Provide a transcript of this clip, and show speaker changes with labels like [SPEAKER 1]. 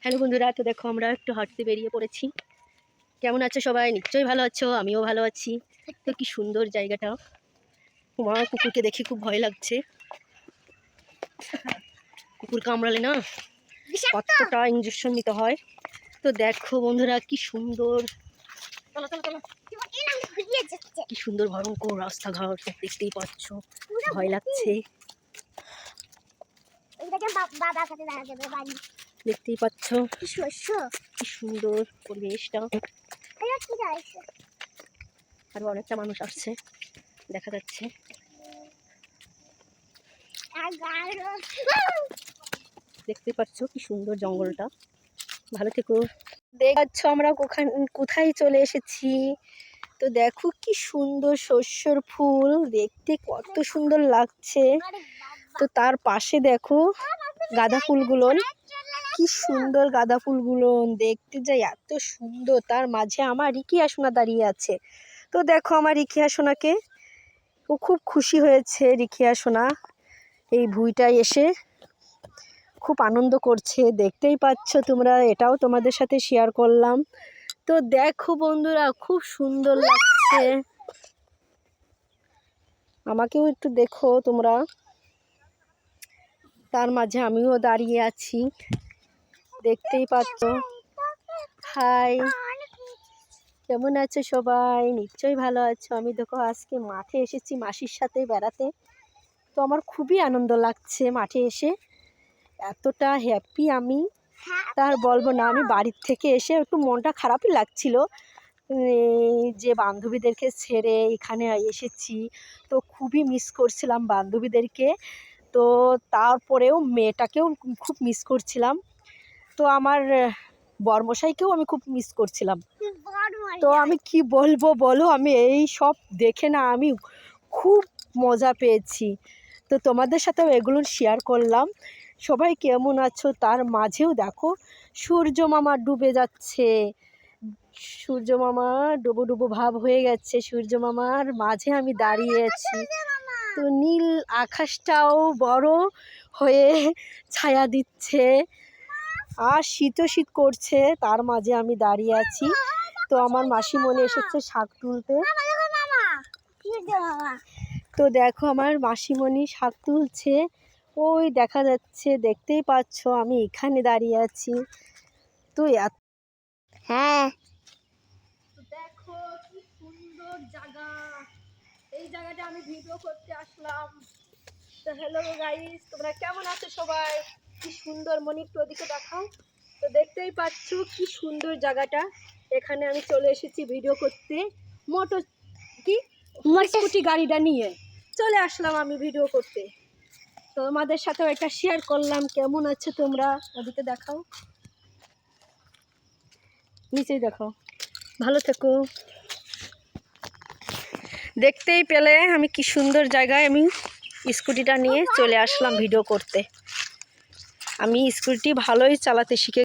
[SPEAKER 1] Hello বন্ধুরা, তো দেখো আমরা একটু হাঁটতে বেরিয়ে পড়েছি। কেমন আছো সবাই? নিশ্চয়ই ভালো আছো, আমিও ভালো আছি। তো কি সুন্দর জায়গাটা। তোমার কুকুরকে দেখে খুব ভয় লাগছে। কুকুর কামড়ালে না কতটা ইঞ্জেকশন নিতে হয়। তো দেখো বন্ধুরা কি সুন্দর, কি সুন্দর ভয়ঙ্কর রাস্তাঘাট দেখতেই পাচ্ছ, ভয় লাগছে। দেখতেই পাচ্ছ কি সুন্দর পরিবেশটা। আরো অনেকটা মানুষ আসছে দেখা যাচ্ছে। দেখতে পাচ্ছ কি সুন্দর জঙ্গলটা। ভালো থেকো। দেখাচ্ছ আমরা কোথায় চলে এসেছি। তো দেখো কি সুন্দর শস্যর ফুল, দেখতে কত সুন্দর লাগছে। তো তার পাশে দেখো গাঁদা ফুলগুলো, কি সুন্দর গাঁদা ফুলগুলো দেখতে যাই, এত সুন্দর। তার মাঝে আমার রিকিয়া সোনা দাঁড়িয়ে আছে। তো দেখো আমার রিকিয়া সোনাকে, ও খুব খুশি হয়েছে। রিকিয়া সোনা এই ভুঁইটায় এসে খুব আনন্দ করছে, দেখতেই পাচ্ছ তোমরা। এটাও তোমাদের সাথে শেয়ার করলাম। তো দেখো বন্ধুরা খুব সুন্দর লাগছে। আমাকেও একটু দেখো তোমরা। তার মাঝে আমিও দাঁড়িয়ে আছি, দেখতেই পাচ্ছ। হাই, কেমন আছো সবাই? নিশ্চয়ই ভালো আছো। আমি দেখো আজকে মাঠে এসেছি মাসির সাথে বেড়াতে। তো আমার খুবই আনন্দ লাগছে মাঠে এসে, এতটা হ্যাপি আমি তার বলবো না। আমি বাড়ির থেকে এসে একটু মনটা খারাপই লাগছিল, যে বান্ধবীদেরকে ছেড়ে এখানে এসেছি। তো খুবই মিস করছিলাম বান্ধবীদেরকে। তো তারপরেও মেয়েটাকেও খুব মিস করছিলাম। তো আমার বরমশাইকেও আমি খুব মিস করছিলাম। তো আমি কি বলবো বলো, আমি এই সব দেখে না আমি খুব মজা পেয়েছি। তো তোমাদের সাথেও এগুলো শেয়ার করলাম। সবাই কেমন আছো? তার মাঝেও দেখো সূর্য মামা ডুবে যাচ্ছে। সূর্য মামা ডুবো ডুবো ভাব হয়ে গেছে। সূর্য মামার মাঝে আমি দাঁড়িয়ে আছি। তো নীল আকাশটাও বড় হয়ে ছায়া দিচ্ছে, আর শীতও শীত করছে। তার মাঝে আমি দাঁড়িয়ে আছি। তো আমার মাসিমণি এসেছে শাক তুলতে। তো দেখো আমার মাসিমণি শাক তুলছে, ওই দেখা যাচ্ছে, দেখতেই পাচ্ছ আমি এখানে দাঁড়িয়ে আছি। তো হ্যাঁ, দেখো কি সুন্দর জায়গা। এই জায়গাটা আমি ভিডিও করতে আসলাম। তো হ্যালো গাইস, তোমরা কেমন আছো সবাই? কি সুন্দর, মনি একটু ওদিকে দেখাও। তো দেখতেই পাচ্ছ কি সুন্দর জায়গাটা। এখানে আমি চলে এসেছি ভিডিও করতে। স্কুটি গাড়িটা নিয়ে চলে আসলাম আমি ভিডিও করতে। তো তোমাদের সাথেও একটা শেয়ার করলাম। কেমন আছো তোমরা? ওদিকে দেখাও, নিচেই দেখাও। ভালো থেকো। দেখতেই পেলে আমি কি সুন্দর জায়গায় আমি স্কুটিটা নিয়ে চলে আসলাম ভিডিও করতে। আমি স্কুটি ভালোই চালাতে শিখে